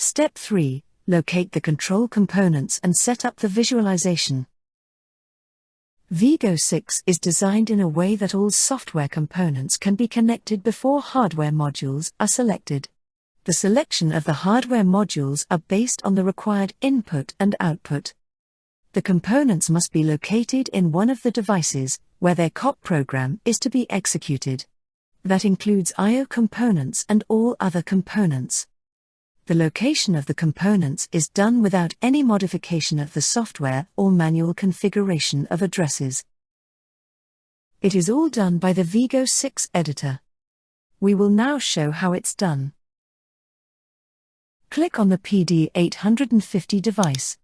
Step 3. Locate the control components and set up the visualization. VIGO6 is designed in a way that all software components can be connected before hardware modules are selected. The selection of the hardware modules are based on the required input and output. The components must be located in one of the devices where their COP program is to be executed. That includes I/O components and all other components. The location of the components is done without any modification of the software or manual configuration of addresses. It is all done by the VIGO6 editor. We will now show how it's done. Click on the PD850 device.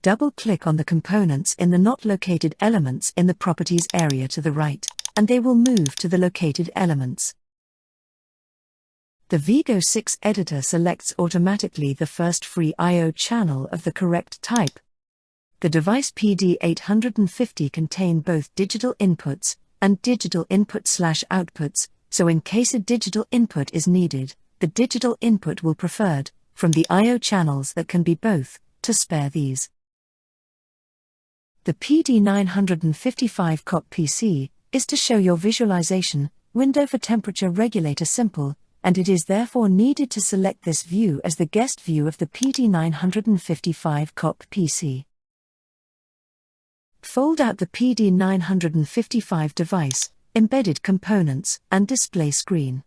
Double-click on the components in the not located elements in the properties area to the right, and they will move to the located elements. The VIGO6 editor selects automatically the first free I/O channel of the correct type. The device PD850 contain both digital inputs and digital input/outputs, so in case a digital input is needed, the digital input will preferred from the I/O channels that can be both, to spare these. The PD955 COP PC is to show your visualization window for temperature regulator simple, and it is therefore needed to select this view as the guest view of the PD955 COP PC. Fold out the PD955 device, embedded components, and display screen.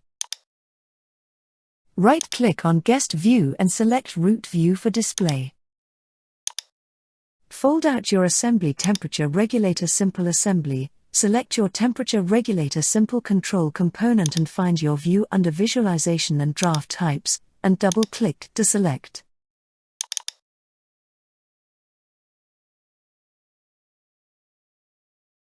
Right-click on Guest View and select Root View for display. Fold out your assembly temperature regulator simple assembly, select your temperature regulator simple control component and find your view under Visualization and Draft Types, and double-click to select.